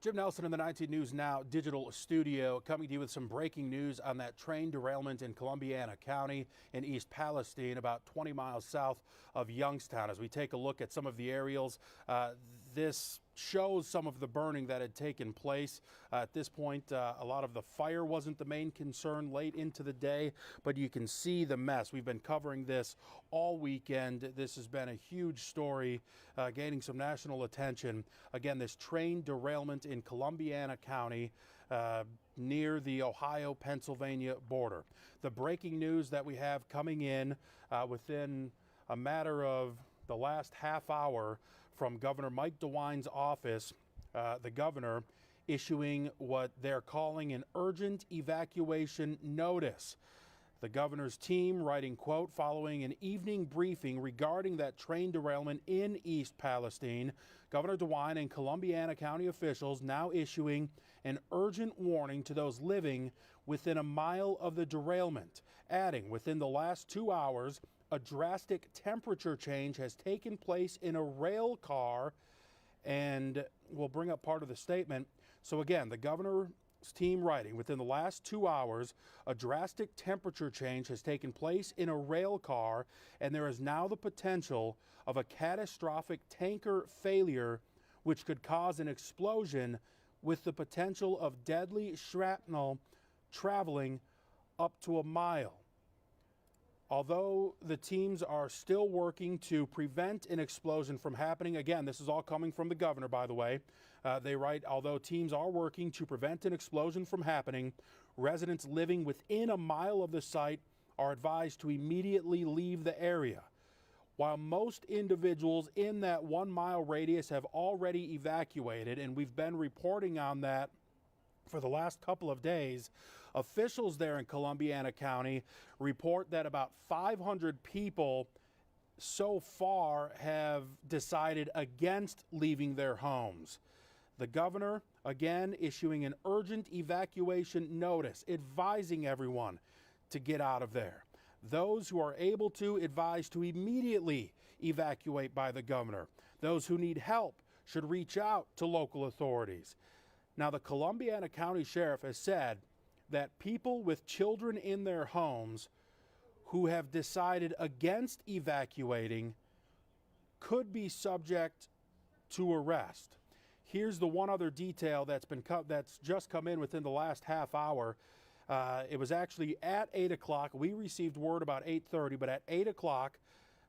Jim Nelson in the 19 News Now digital studio, coming to you with some breaking news on that train derailment in Columbiana County in East Palestine, about 20 miles south of Youngstown. As we take a look at some of the aerials, this shows some of the burning that had taken place. At this point, a lot of the fire wasn't the main concern late into the day, but you can see the mess. We've been covering this all weekend. This has been a huge story, gaining some national attention. Again, this train derailment in Columbiana County near the Ohio-Pennsylvania border. The breaking news that we have coming in within a matter of the last half hour from Governor Mike DeWine's office, the governor issuing what they're calling an urgent evacuation notice. The governor's team writing, quote, following an evening briefing regarding that train derailment in East Palestine, Governor DeWine and Columbiana County officials now issuing an urgent warning to those living within a mile of the derailment, adding within the last 2 hours, a drastic temperature change has taken place in a rail car, and we'll bring up part of the statement. So again, the governor's team writing, within the last 2 hours, a drastic temperature change has taken place in a rail car, and there is now the potential of a catastrophic tanker failure, which could cause an explosion with the potential of deadly shrapnel traveling up to a mile. Although the teams are still working to prevent an explosion from happening, again, this is all coming from the governor, by the way. They write, although teams are working to prevent an explosion from happening, residents living within a mile of the site are advised to immediately leave the area. While most individuals in that 1 mile radius have already evacuated, and we've been reporting on that for the last couple of days, officials there in Columbiana County report that about 500 people so far have decided against leaving their homes. The governor, again, issuing an urgent evacuation notice, advising everyone to get out of there. Those who are able to, advised to immediately evacuate by the governor. Those who need help should reach out to local authorities. Now, the Columbiana County Sheriff has said that people with children in their homes who have decided against evacuating could be subject to arrest. Here's the one other detail that's just come in within the last half hour. It was actually at 8 o'clock. We received word about 8:30, but at 8 o'clock,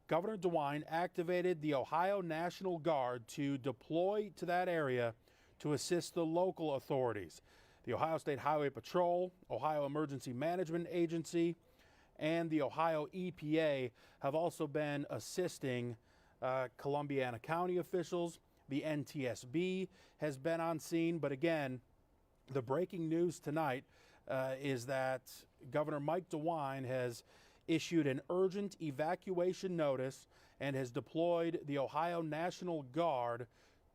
Governor DeWine activated the Ohio National Guard to deploy to that area to assist the local authorities. The Ohio State Highway Patrol, Ohio Emergency Management Agency, and the Ohio EPA have also been assisting Columbiana County officials. The NTSB has been on scene, but again, the breaking news tonight is that Governor Mike DeWine has issued an urgent evacuation notice and has deployed the Ohio National Guard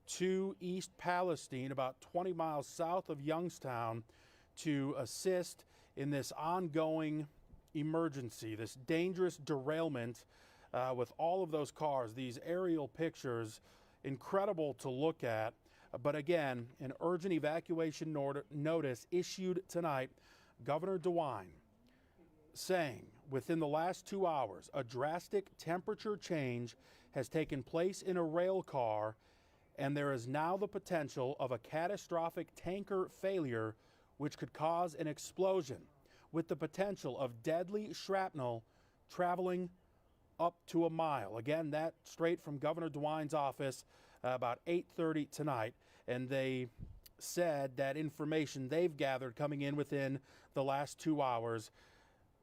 to East Palestine, about 20 miles south of Youngstown, to assist in this ongoing emergency, this dangerous derailment with all of those cars. These aerial pictures, incredible to look at. But again, an urgent evacuation notice issued tonight. Governor DeWine saying within the last 2 hours, a drastic temperature change has taken place in a rail car, and there is now the potential of a catastrophic tanker failure, which could cause an explosion with the potential of deadly shrapnel traveling up to a mile. Again, that straight from Governor DeWine's office about 8:30 tonight, and they said that information they've gathered coming in within the last 2 hours.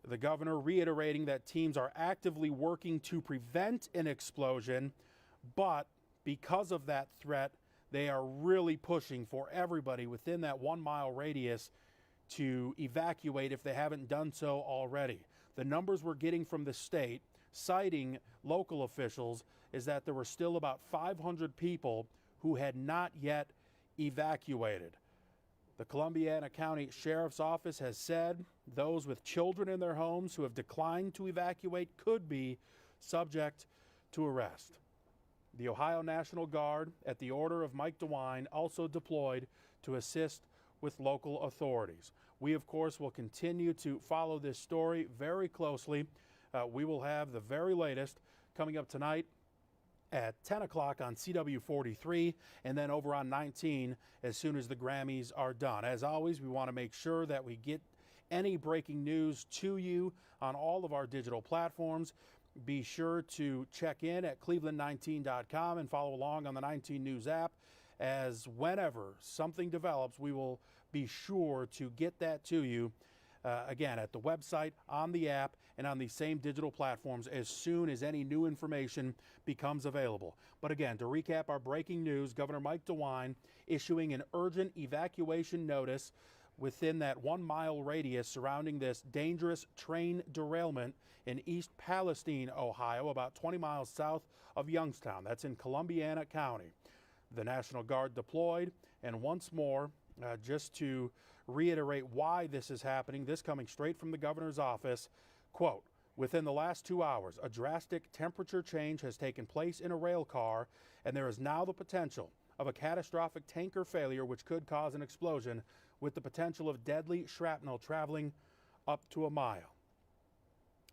The governor reiterating that teams are actively working to prevent an explosion, but because of that threat, they are really pushing for everybody within that 1 mile radius to evacuate if they haven't done so already. The numbers we're getting from the state, citing local officials, is that there were still about 500 people who had not yet evacuated. The Columbiana County Sheriff's Office has said those with children in their homes who have declined to evacuate could be subject to arrest. The Ohio National Guard, at the order of Mike DeWine, also deployed to assist with local authorities. We, of course, will continue to follow this story very closely. We will have the very latest coming up tonight at 10 o'clock on CW 43 and then over on 19 as soon as the Grammys are done. As always, we want to make sure that we get any breaking news to you on all of our digital platforms. Be sure to check in at cleveland19.com and follow along on the 19 News app, as whenever something develops, we will be sure to get that to you, again, at the website, on the app, and on the same digital platforms as soon as any new information becomes available. But again, to recap our breaking news, Governor Mike DeWine issuing an urgent evacuation notice within that 1 mile radius surrounding this dangerous train derailment in East Palestine, Ohio, about 20 miles south of Youngstown. That's in Columbiana County. The National Guard deployed, and once more, just to reiterate why this is happening, this coming straight from the governor's office, quote, within the last 2 hours, a drastic temperature change has taken place in a rail car, and there is now the potential of a catastrophic tanker failure which could cause an explosion with the potential of deadly shrapnel traveling up to a mile.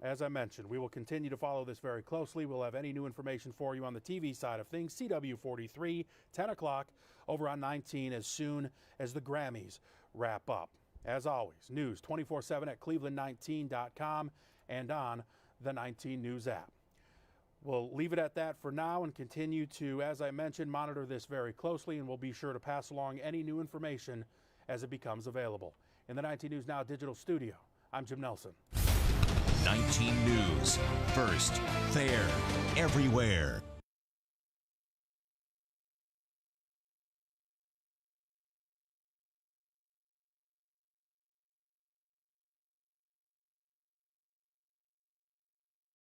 As I mentioned, we will continue to follow this very closely. We'll have any new information for you on the TV side of things. CW 43, 10 o'clock, over on 19 as soon as the Grammys wrap up. As always, news 24/7 at cleveland19.com and on the 19 News app. We'll leave it at that for now and continue to, as I mentioned, monitor this very closely, and we'll be sure to pass along any new information as it becomes available. In the 19 News Now digital studio, I'm Jim Nelson. 19 News. First, fair, everywhere.